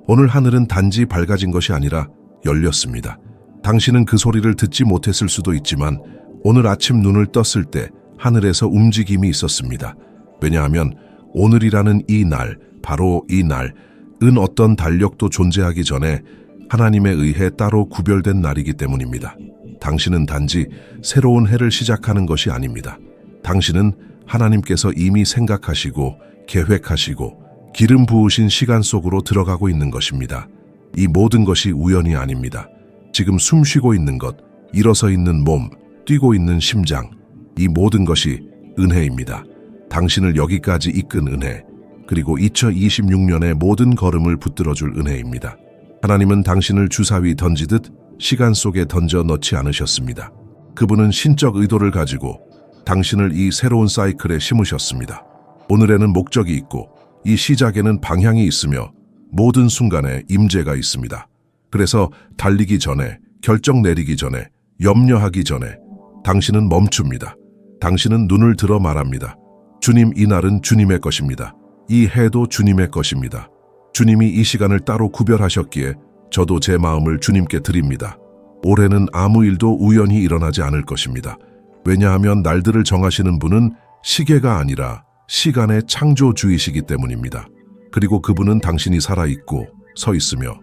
오늘 하늘은 단지 밝아진 것이 아니라 열렸습니다. 당신은 그 소리를 듣지 못했을 수도 있지만 오늘 아침 눈을 떴을 때 하늘에서 움직임이 있었습니다. 왜냐하면 오늘이라는 이 날, 바로 이 날, 어떤 달력도 존재하기 전에 하나님에 의해 따로 구별된 날이기 때문입니다. 당신은 단지 새로운 해를 시작하는 것이 아닙니다. 당신은 하나님께서 이미 생각하시고 계획하시고 기름 부으신 시간 속으로 들어가고 있는 것입니다. 이 모든 것이 우연이 아닙니다. 지금 숨 쉬고 있는 것, 일어서 있는 몸, 뛰고 있는 심장, 이 모든 것이 은혜입니다. 당신을 여기까지 이끈 은혜, 그리고 2026년의 모든 걸음을 붙들어줄 은혜입니다. 하나님은 당신을 주사위 던지듯 시간 속에 던져 넣지 않으셨습니다. 그분은 신적 의도를 가지고 당신을 이 새로운 사이클에 심으셨습니다. 오늘에는 목적이 있고 이 시작에는 방향이 있으며 모든 순간에 임재가 있습니다. 그래서 달리기 전에, 결정 내리기 전에, 염려하기 전에 당신은 멈춥니다. 당신은 눈을 들어 말합니다. 주님, 이 날은 주님의 것입니다. 이 해도 주님의 것입니다. 주님이 이 시간을 따로 구별하셨기에 저도 제 마음을 주님께 드립니다. 올해는 아무 일도 우연히 일어나지 않을 것입니다. 왜냐하면 날들을 정하시는 분은 시계가 아니라 시간의 창조주이시기 때문입니다. 그리고 그분은 당신이 살아있고 서 있으며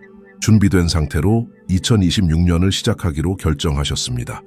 준비된 상태로 2026년을 시작하기로 결정하셨습니다.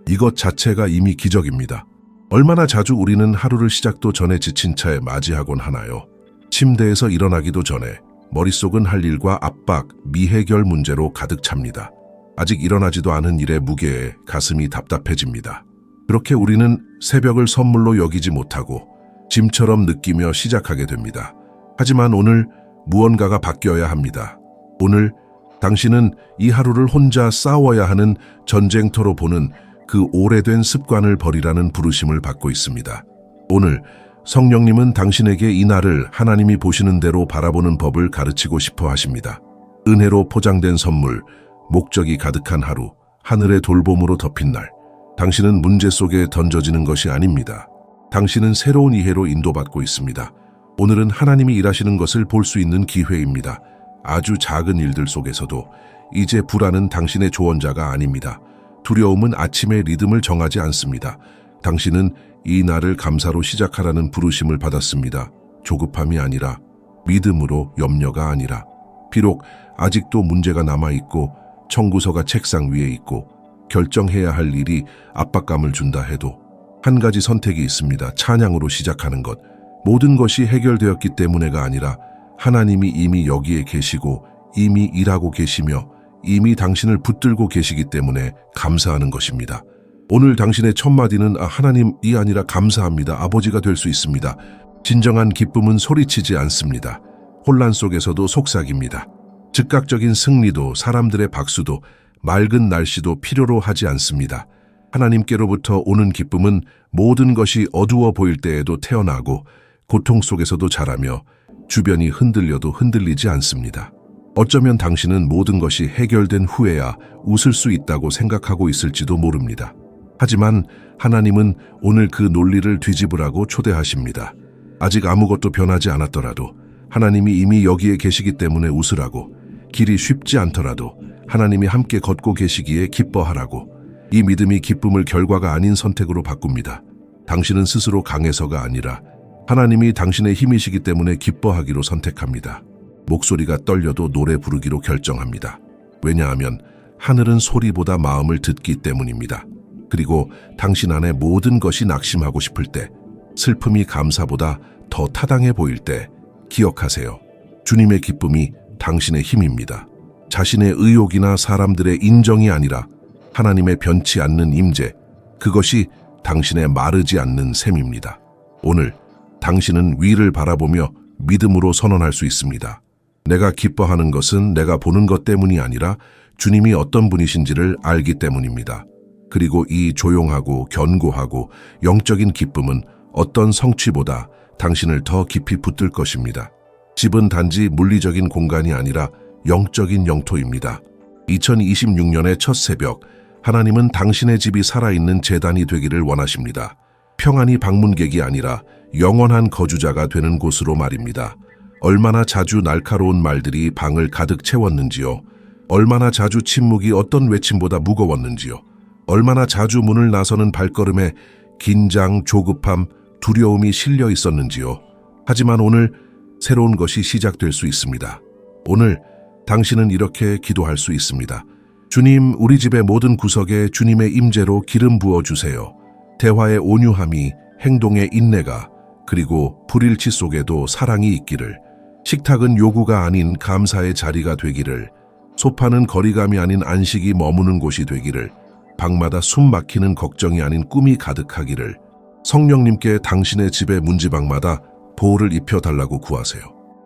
이것 자체가 이미 기적입니다. 얼마나 자주 우리는 하루를 시작도 전에 지친 차에 맞이하곤 하나요? 침대에서 일어나기도 전에 머릿속은 할 일과 압박, 미해결 문제로 가득 찹니다. 아직 일어나지도 않은 일의 무게에 가슴이 답답해집니다. 그렇게 우리는 새벽을 선물로 여기지 못하고 짐처럼 느끼며 시작하게 됩니다. 하지만 오늘 무언가가 바뀌어야 합니다. 오늘 당신은 이 하루를 혼자 싸워야 하는 전쟁터로 보는 그 오래된 습관을 버리라는 부르심을 받고 있습니다. 오늘 성령님은 당신에게 이 날을 하나님이 보시는 대로 바라보는 법을 가르치고 싶어 하십니다. 은혜로 포장된 선물, 목적이 가득한 하루, 하늘의 돌봄으로 덮인 날. 당신은 문제 속에 던져지는 것이 아닙니다. 당신은 새로운 이해로 인도받고 있습니다. 오늘은 하나님이 일하시는 것을 볼 수 있는 기회입니다. 아주 작은 일들 속에서도 이제 불안은 당신의 조언자가 아닙니다. 두려움은 아침의 리듬을 정하지 않습니다. 당신은 이 날을 감사로 시작하라는 부르심을 받았습니다. 조급함이 아니라 믿음으로, 염려가 아니라. 비록 아직도 문제가 남아있고 청구서가 책상 위에 있고 결정해야 할 일이 압박감을 준다 해도 한 가지 선택이 있습니다. 찬양으로 시작하는 것. 모든 것이 해결되었기 때문에가 아니라 하나님이 이미 여기에 계시고 이미 일하고 계시며 이미 당신을 붙들고 계시기 때문에 감사하는 것입니다. 오늘 당신의 첫 마디는 하나님이 아니라 감사합니다. 아버지가 될 수 있습니다. 진정한 기쁨은 소리치지 않습니다. 혼란 속에서도 속삭입니다. 즉각적인 승리도 사람들의 박수도 맑은 날씨도 필요로 하지 않습니다. 하나님께로부터 오는 기쁨은 모든 것이 어두워 보일 때에도 태어나고 고통 속에서도 자라며 주변이 흔들려도 흔들리지 않습니다. 어쩌면 당신은 모든 것이 해결된 후에야 웃을 수 있다고 생각하고 있을지도 모릅니다. 하지만 하나님은 오늘 그 논리를 뒤집으라고 초대하십니다. 아직 아무것도 변하지 않았더라도 하나님이 이미 여기에 계시기 때문에 웃으라고, 길이 쉽지 않더라도 하나님이 함께 걷고 계시기에 기뻐하라고. 이 믿음이 기쁨을 결과가 아닌 선택으로 바꿉니다. 당신은 스스로 강해서가 아니라 하나님이 당신의 힘이시기 때문에 기뻐하기로 선택합니다. 목소리가 떨려도 노래 부르기로 결정합니다. 왜냐하면 하늘은 소리보다 마음을 듣기 때문입니다. 그리고 당신 안에 모든 것이 낙심하고 싶을 때, 슬픔이 감사보다 더 타당해 보일 때 기억하세요. 주님의 기쁨이 당신의 힘입니다. 자신의 의욕이나 사람들의 인정이 아니라 하나님의 변치 않는 임재, 그것이 당신의 마르지 않는 셈입니다. 오늘 당신은 위를 바라보며 믿음으로 선언할 수 있습니다. 내가 기뻐하는 것은 내가 보는 것 때문이 아니라 주님이 어떤 분이신지를 알기 때문입니다. 그리고 이 조용하고 견고하고 영적인 기쁨은 어떤 성취보다 당신을 더 깊이 붙들 것입니다. 집은 단지 물리적인 공간이 아니라 영적인 영토입니다. 2026년의 첫 새벽, 하나님은 당신의 집이 살아있는 제단이 되기를 원하십니다. 평안이 방문객이 아니라 영원한 거주자가 되는 곳으로 말입니다. 얼마나 자주 날카로운 말들이 방을 가득 채웠는지요. 얼마나 자주 침묵이 어떤 외침보다 무거웠는지요. 얼마나 자주 문을 나서는 발걸음에 긴장, 조급함, 두려움이 실려 있었는지요. 하지만 오늘 새로운 것이 시작될 수 있습니다. 오늘 당신은 이렇게 기도할 수 있습니다. 주님, 우리 집의 모든 구석에 주님의 임재로 기름 부어주세요. 대화의 온유함이, 행동의 인내가, 그리고 불일치 속에도 사랑이 있기를. 식탁은 요구가 아닌 감사의 자리가 되기를. 소파는 거리감이 아닌 안식이 머무는 곳이 되기를. 방마다 숨 막히는 걱정이 아닌 꿈이 가득하기를. 성령님께 당신의 집의 문지방마다 보호를 입혀달라고 구하세요.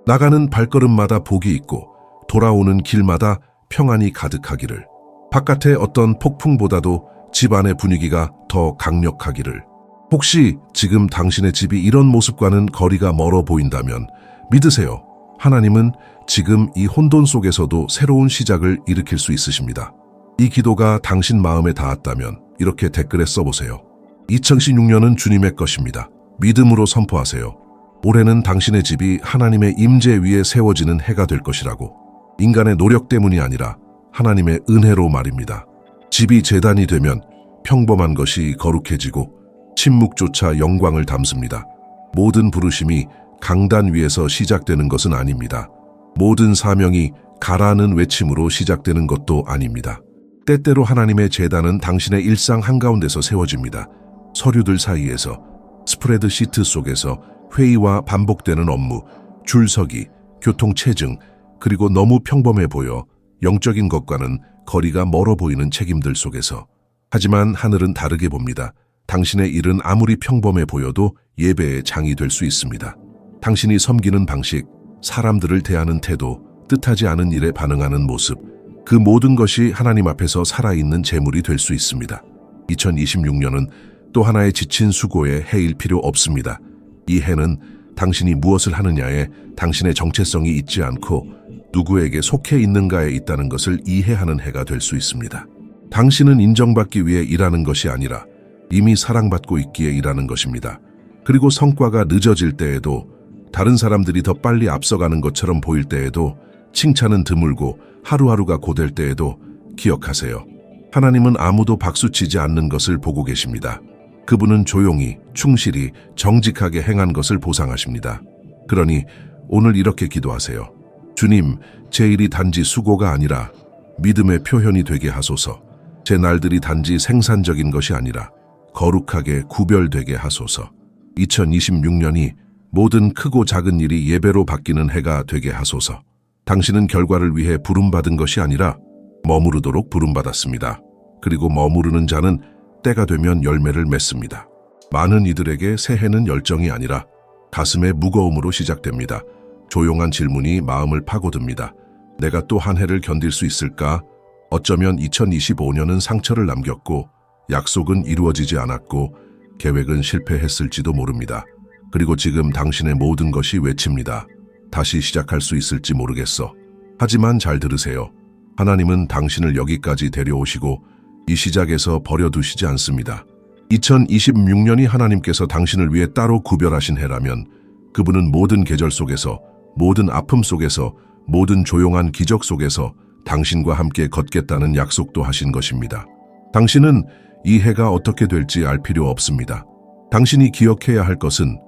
나가는 발걸음마다 복이 있고 돌아오는 길마다 평안이 가득하기를. 바깥의 어떤 폭풍보다도 집 안의 분위기가 더 강력하기를. 혹시 지금 당신의 집이 이런 모습과는 거리가 멀어 보인다면 믿으세요. 하나님은 지금 이 혼돈 속에서도 새로운 시작을 일으킬 수 있으십니다. 이 기도가 당신 마음에 닿았다면 이렇게 댓글에 써보세요. 2016년은 주님의 것입니다. 믿음으로 선포하세요. 올해는 당신의 집이 하나님의 임재 위에 세워지는 해가 될 것이라고. 인간의 노력 때문이 아니라 하나님의 은혜로 말입니다. 집이 제단이 되면 평범한 것이 거룩해지고 침묵조차 영광을 담습니다. 모든 부르심이 강단 위에서 시작되는 것은 아닙니다. 모든 사명이 가라는 외침으로 시작되는 것도 아닙니다. 때때로 하나님의 제단은 당신의 일상 한가운데서 세워집니다. 서류들 사이에서, 스프레드 시트 속에서, 회의와 반복되는 업무, 줄서기, 교통체증, 그리고 너무 평범해 보여 영적인 것과는 거리가 멀어 보이는 책임들 속에서. 하지만 하늘은 다르게 봅니다. 당신의 일은 아무리 평범해 보여도 예배의 장이 될 수 있습니다. 당신이 섬기는 방식, 사람들을 대하는 태도, 뜻하지 않은 일에 반응하는 모습, 그 모든 것이 하나님 앞에서 살아있는 재물이 될 수 있습니다. 2026년은 또 하나의 지친 수고에 해일 필요 없습니다. 이 해는 당신이 무엇을 하느냐에 당신의 정체성이 있지 않고 누구에게 속해 있는가에 있다는 것을 이해하는 해가 될 수 있습니다. 당신은 인정받기 위해 일하는 것이 아니라 이미 사랑받고 있기에 일하는 것입니다. 그리고 성과가 늦어질 때에도, 다른 사람들이 더 빨리 앞서가는 것처럼 보일 때에도, 칭찬은 드물고 하루하루가 고될 때에도 기억하세요. 하나님은 아무도 박수치지 않는 것을 보고 계십니다. 그분은 조용히, 충실히, 정직하게 행한 것을 보상하십니다. 그러니 오늘 이렇게 기도하세요. 주님, 제 일이 단지 수고가 아니라 믿음의 표현이 되게 하소서. 제 날들이 단지 생산적인 것이 아니라 거룩하게 구별되게 하소서. 2026년이 모든 크고 작은 일이 예배로 바뀌는 해가 되게 하소서. 당신은 결과를 위해 부름받은 것이 아니라 머무르도록 부름받았습니다. 그리고 머무르는 자는 때가 되면 열매를 맺습니다. 많은 이들에게 새해는 열정이 아니라 가슴의 무거움으로 시작됩니다. 조용한 질문이 마음을 파고듭니다. 내가 또 한 해를 견딜 수 있을까? 어쩌면 2025년은 상처를 남겼고 약속은 이루어지지 않았고 계획은 실패했을지도 모릅니다. 그리고 지금 당신의 모든 것이 외칩니다. 다시 시작할 수 있을지 모르겠어. 하지만 잘 들으세요. 하나님은 당신을 여기까지 데려오시고 이 시작에서 버려두시지 않습니다. 2026년이 하나님께서 당신을 위해 따로 구별하신 해라면 그분은 모든 계절 속에서, 모든 아픔 속에서, 모든 조용한 기적 속에서 당신과 함께 걷겠다는 약속도 하신 것입니다. 당신은 이 해가 어떻게 될지 알 필요 없습니다. 당신이 기억해야 할 것은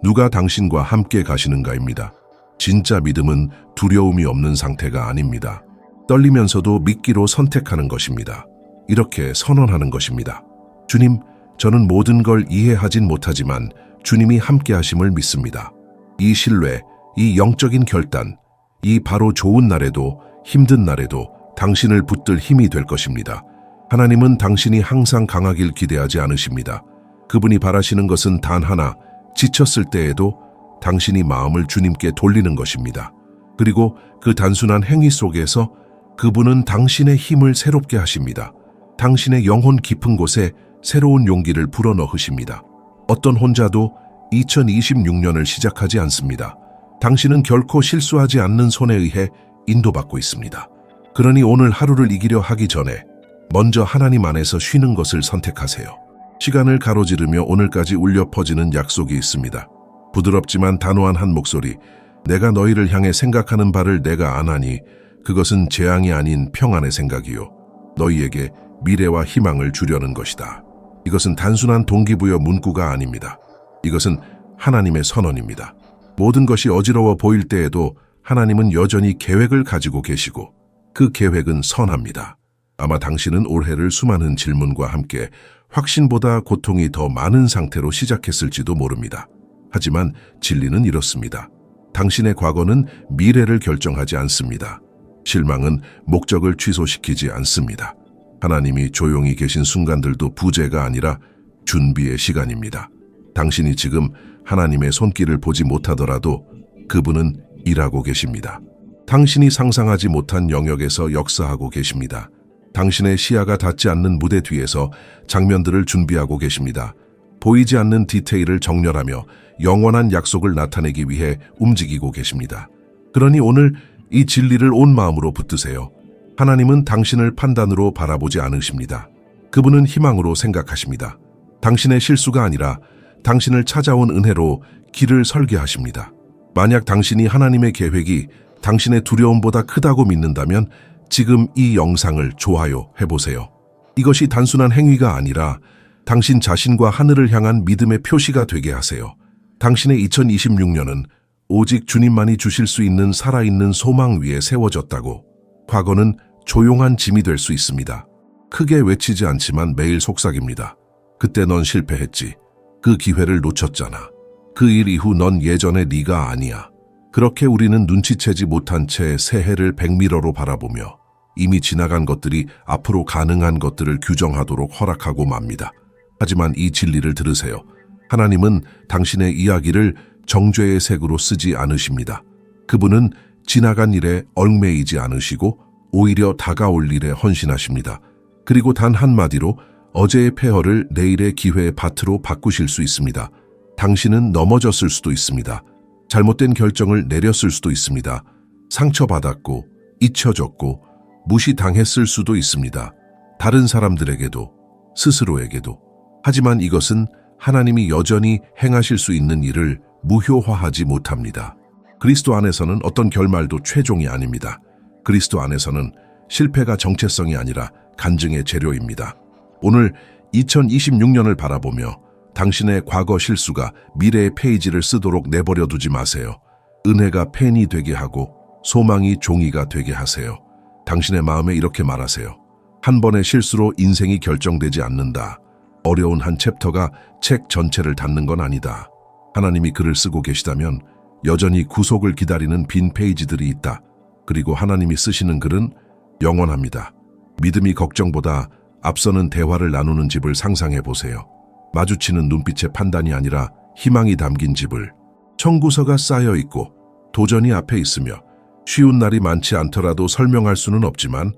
누가 당신과 함께 가시는가입니다. 진짜 믿음은 두려움이 없는 상태가 아닙니다. 떨리면서도 믿기로 선택하는 것입니다. 이렇게 선언하는 것입니다. 주님, 저는 모든 걸 이해하진 못하지만 주님이 함께 하심을 믿습니다. 이 신뢰, 이 영적인 결단, 이 바로 좋은 날에도 힘든 날에도 당신을 붙들 힘이 될 것입니다. 하나님은 당신이 항상 강하길 기대하지 않으십니다. 그분이 바라시는 것은 단 하나, 지쳤을 때에도 당신이 마음을 주님께 돌리는 것입니다. 그리고 그 단순한 행위 속에서 그분은 당신의 힘을 새롭게 하십니다. 당신의 영혼 깊은 곳에 새로운 용기를 불어넣으십니다. 어떤 혼자도 2026년을 시작하지 않습니다. 당신은 결코 실수하지 않는 손에 의해 인도받고 있습니다. 그러니 오늘 하루를 이기려 하기 전에 먼저 하나님 안에서 쉬는 것을 선택하세요. 시간을 가로지르며 오늘까지 울려 퍼지는 약속이 있습니다. 부드럽지만 단호한 한 목소리, 내가 너희를 향해 생각하는 바를 내가 아나니 그것은 재앙이 아닌 평안의 생각이요 너희에게 미래와 희망을 주려는 것이다. 이것은 단순한 동기부여 문구가 아닙니다. 이것은 하나님의 선언입니다. 모든 것이 어지러워 보일 때에도 하나님은 여전히 계획을 가지고 계시고 그 계획은 선합니다. 아마 당신은 올해를 수많은 질문과 함께 확신보다 고통이 더 많은 상태로 시작했을지도 모릅니다. 하지만 진리는 이렇습니다. 당신의 과거는 미래를 결정하지 않습니다. 실망은 목적을 취소시키지 않습니다. 하나님이 조용히 계신 순간들도 부재가 아니라 준비의 시간입니다. 당신이 지금 하나님의 손길을 보지 못하더라도 그분은 일하고 계십니다. 당신이 상상하지 못한 영역에서 역사하고 계십니다. 당신의 시야가 닿지 않는 무대 뒤에서 장면들을 준비하고 계십니다. 보이지 않는 디테일을 정렬하며 영원한 약속을 나타내기 위해 움직이고 계십니다. 그러니 오늘 이 진리를 온 마음으로 붙드세요. 하나님은 당신을 판단으로 바라보지 않으십니다. 그분은 희망으로 생각하십니다. 당신의 실수가 아니라 당신을 찾아온 은혜로 길을 설계하십니다. 만약 당신이 하나님의 계획이 당신의 두려움보다 크다고 믿는다면 지금 이 영상을 좋아요 해보세요. 이것이 단순한 행위가 아니라 당신 자신과 하늘을 향한 믿음의 표시가 되게 하세요. 당신의 2026년은 오직 주님만이 주실 수 있는 살아있는 소망 위에 세워졌다고. 과거는 조용한 짐이 될 수 있습니다. 크게 외치지 않지만 매일 속삭입니다. 그때 넌 실패했지. 그 기회를 놓쳤잖아. 그 일 이후 넌 예전의 네가 아니야. 그렇게 우리는 눈치채지 못한 채 새해를 백미러로 바라보며 이미 지나간 것들이 앞으로 가능한 것들을 규정하도록 허락하고 맙니다. 하지만 이 진리를 들으세요. 하나님은 당신의 이야기를 정죄의 색으로 쓰지 않으십니다. 그분은 지나간 일에 얽매이지 않으시고 오히려 다가올 일에 헌신하십니다. 그리고 단 한마디로 어제의 폐허를 내일의 기회의 밭으로 바꾸실 수 있습니다. 당신은 넘어졌을 수도 있습니다. 잘못된 결정을 내렸을 수도 있습니다. 상처받았고 잊혀졌고 무시당했을 수도 있습니다. 다른 사람들에게도 스스로에게도. 하지만 이것은 하나님이 여전히 행하실 수 있는 일을 무효화하지 못합니다. 그리스도 안에서는 어떤 결말도 최종이 아닙니다. 그리스도 안에서는 실패가 정체성이 아니라 간증의 재료입니다. 오늘 2026년을 바라보며 당신의 과거 실수가 미래의 페이지를 쓰도록 내버려 두지 마세요. 은혜가 펜이 되게 하고 소망이 종이가 되게 하세요. 당신의 마음에 이렇게 말하세요. 한 번의 실수로 인생이 결정되지 않는다. 어려운 한 챕터가 책 전체를 닫는 건 아니다. 하나님이 글을 쓰고 계시다면 여전히 구속을 기다리는 빈 페이지들이 있다. 그리고 하나님이 쓰시는 글은 영원합니다. 믿음이 걱정보다 앞서는 대화를 나누는 집을 상상해 보세요. 마주치는 눈빛의 판단이 아니라 희망이 담긴 집을. 청구서가 쌓여 있고 도전이 앞에 있으며 쉬운 날이 많지 않더라도 설명할 수는 없지만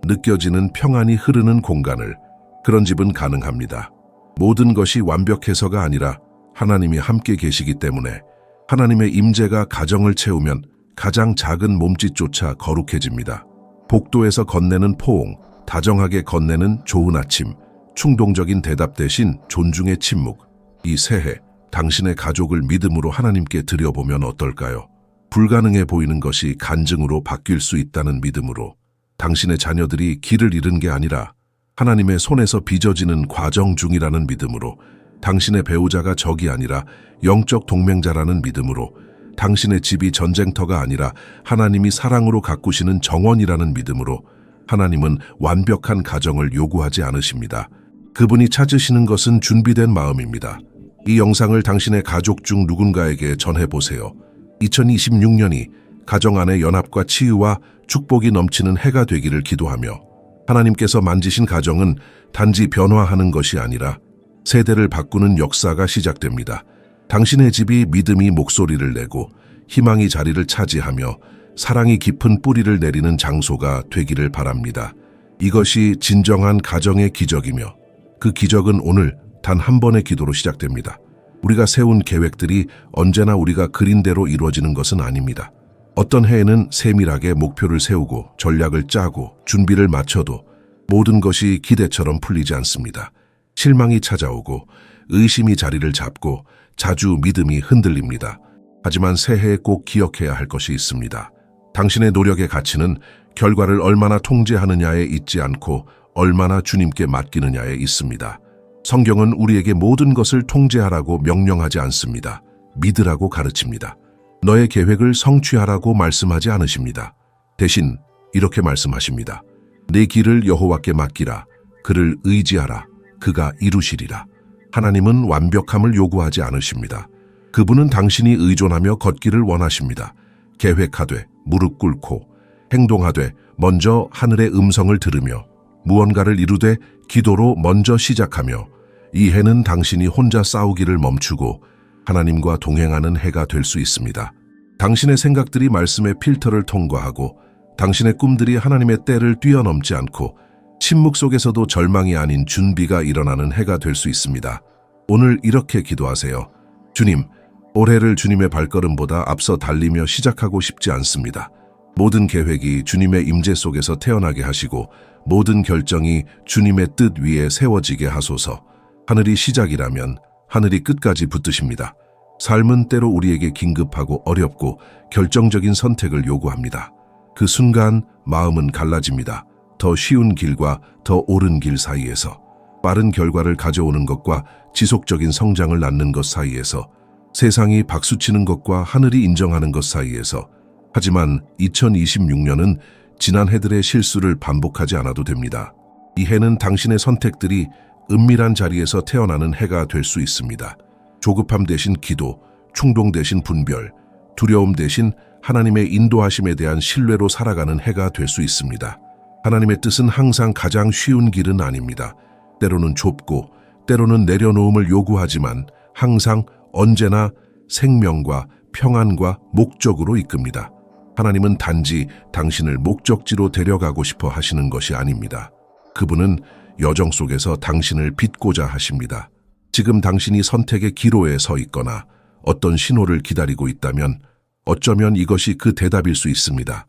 느껴지는 평안이 흐르는 공간을. 그런 집은 가능합니다. 모든 것이 완벽해서가 아니라 하나님이 함께 계시기 때문에. 하나님의 임재가 가정을 채우면 가장 작은 몸짓조차 거룩해집니다. 복도에서 건네는 포옹, 다정하게 건네는 좋은 아침, 충동적인 대답 대신 존중의 침묵. 이 새해 당신의 가족을 믿음으로 하나님께 드려보면 어떨까요? 불가능해 보이는 것이 간증으로 바뀔 수 있다는 믿음으로. 당신의 자녀들이 길을 잃은 게 아니라 하나님의 손에서 빚어지는 과정 중이라는 믿음으로. 당신의 배우자가 적이 아니라 영적 동맹자라는 믿음으로. 당신의 집이 전쟁터가 아니라 하나님이 사랑으로 가꾸시는 정원이라는 믿음으로. 하나님은 완벽한 가정을 요구하지 않으십니다. 그분이 찾으시는 것은 준비된 마음입니다. 이 영상을 당신의 가족 중 누군가에게 전해보세요. 2026년이 가정 안의 연합과 치유와 축복이 넘치는 해가 되기를 기도하며 하나님께서 만지신 가정은 단지 변화하는 것이 아니라 세대를 바꾸는 역사가 시작됩니다. 당신의 집이 믿음이 목소리를 내고 희망이 자리를 차지하며 사랑이 깊은 뿌리를 내리는 장소가 되기를 바랍니다. 이것이 진정한 가정의 기적이며 그 기적은 오늘 단 한 번의 기도로 시작됩니다. 우리가 세운 계획들이 언제나 우리가 그린 대로 이루어지는 것은 아닙니다. 어떤 해에는 세밀하게 목표를 세우고 전략을 짜고 준비를 마쳐도 모든 것이 기대처럼 풀리지 않습니다. 실망이 찾아오고 의심이 자리를 잡고 자주 믿음이 흔들립니다. 하지만 새해에 꼭 기억해야 할 것이 있습니다. 당신의 노력의 가치는 결과를 얼마나 통제하느냐에 있지 않고 얼마나 주님께 맡기느냐에 있습니다. 성경은 우리에게 모든 것을 통제하라고 명령하지 않습니다. 믿으라고 가르칩니다. 너의 계획을 성취하라고 말씀하지 않으십니다. 대신 이렇게 말씀하십니다. 내 길을 여호와께 맡기라. 그를 의지하라. 그가 이루시리라. 하나님은 완벽함을 요구하지 않으십니다. 그분은 당신이 의존하며 걷기를 원하십니다. 계획하되 무릎 꿇고 행동하되 먼저 하늘의 음성을 들으며 무언가를 이루되 기도로 먼저 시작하며 이 해는 당신이 혼자 싸우기를 멈추고 하나님과 동행하는 해가 될 수 있습니다. 당신의 생각들이 말씀의 필터를 통과하고 당신의 꿈들이 하나님의 때를 뛰어넘지 않고 침묵 속에서도 절망이 아닌 준비가 일어나는 해가 될 수 있습니다. 오늘 이렇게 기도하세요. 주님, 올해를 주님의 발걸음보다 앞서 달리며 시작하고 싶지 않습니다. 모든 계획이 주님의 임재 속에서 태어나게 하시고 모든 결정이 주님의 뜻 위에 세워지게 하소서. 하늘이 시작이라면 하늘이 끝까지 붙드십니다. 삶은 때로 우리에게 긴급하고 어렵고 결정적인 선택을 요구합니다. 그 순간 마음은 갈라집니다. 더 쉬운 길과 더 옳은 길 사이에서, 빠른 결과를 가져오는 것과 지속적인 성장을 낳는 것 사이에서, 세상이 박수치는 것과 하늘이 인정하는 것 사이에서. 하지만 2026년은 지난 해들의 실수를 반복하지 않아도 됩니다. 이 해는 당신의 선택들이 은밀한 자리에서 태어나는 해가 될 수 있습니다. 조급함 대신 기도, 충동 대신 분별, 두려움 대신 하나님의 인도하심에 대한 신뢰로 살아가는 해가 될 수 있습니다. 하나님의 뜻은 항상 가장 쉬운 길은 아닙니다. 때로는 좁고 때로는 내려놓음을 요구하지만 항상 언제나 생명과 평안과 목적으로 이끕니다. 하나님은 단지 당신을 목적지로 데려가고 싶어 하시는 것이 아닙니다. 그분은 여정 속에서 당신을 빚고자 하십니다. 지금 당신이 선택의 기로에 서 있거나 어떤 신호를 기다리고 있다면 어쩌면 이것이 그 대답일 수 있습니다.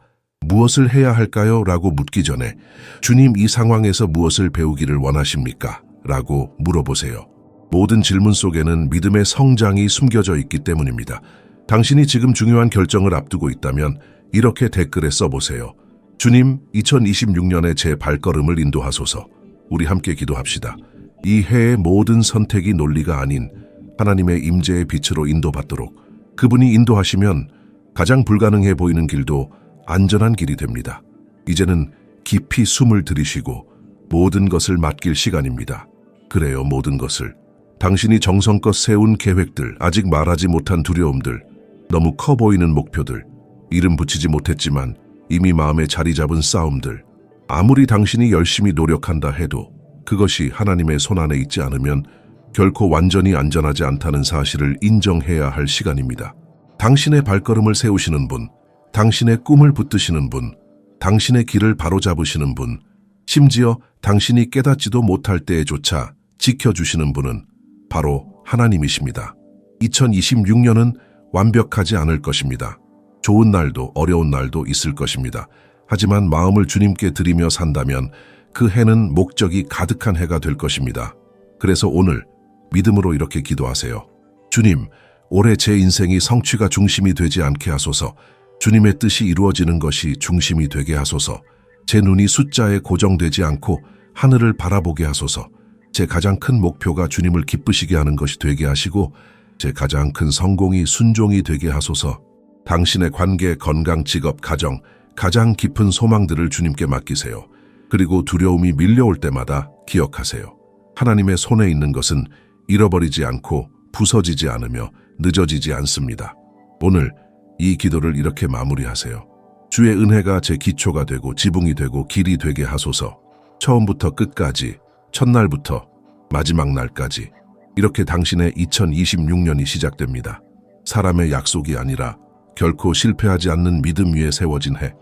무엇을 해야 할까요? 라고 묻기 전에 주님, 이 상황에서 무엇을 배우기를 원하십니까? 라고 물어보세요. 모든 질문 속에는 믿음의 성장이 숨겨져 있기 때문입니다. 당신이 지금 중요한 결정을 앞두고 있다면 이렇게 댓글에 써보세요. 주님, 2026년에 제 발걸음을 인도하소서. 우리 함께 기도합시다. 이 해의 모든 선택이 논리가 아닌 하나님의 임재의 빛으로 인도받도록 그분이 인도하시면 가장 불가능해 보이는 길도 안전한 길이 됩니다. 이제는 깊이 숨을 들이쉬고 모든 것을 맡길 시간입니다. 그래요, 모든 것을. 당신이 정성껏 세운 계획들, 아직 말하지 못한 두려움들, 너무 커 보이는 목표들, 이름 붙이지 못했지만 이미 마음에 자리 잡은 싸움들, 아무리 당신이 열심히 노력한다 해도 그것이 하나님의 손안에 있지 않으면 결코 완전히 안전하지 않다는 사실을 인정해야 할 시간입니다. 당신의 발걸음을 세우시는 분, 당신의 꿈을 붙드시는 분, 당신의 길을 바로잡으시는 분, 심지어 당신이 깨닫지도 못할 때에조차 지켜주시는 분은 바로 하나님이십니다. 2026년은 완벽하지 않을 것입니다. 좋은 날도 어려운 날도 있을 것입니다. 하지만 마음을 주님께 드리며 산다면 그 해는 목적이 가득한 해가 될 것입니다. 그래서 오늘 믿음으로 이렇게 기도하세요. 주님, 올해 제 인생이 성취가 중심이 되지 않게 하소서. 주님의 뜻이 이루어지는 것이 중심이 되게 하소서. 제 눈이 숫자에 고정되지 않고 하늘을 바라보게 하소서. 제 가장 큰 목표가 주님을 기쁘시게 하는 것이 되게 하시고 제 가장 큰 성공이 순종이 되게 하소서. 당신의 관계, 건강, 직업, 가정, 가장 깊은 소망들을 주님께 맡기세요. 그리고 두려움이 밀려올 때마다 기억하세요. 하나님의 손에 있는 것은 잃어버리지 않고 부서지지 않으며 늦어지지 않습니다. 오늘 이 기도를 이렇게 마무리하세요. 주의 은혜가 제 기초가 되고 지붕이 되고 길이 되게 하소서. 처음부터 끝까지, 첫날부터 마지막 날까지 이렇게 당신의 2026년이 시작됩니다. 사람의 약속이 아니라 결코 실패하지 않는 믿음 위에 세워진 해.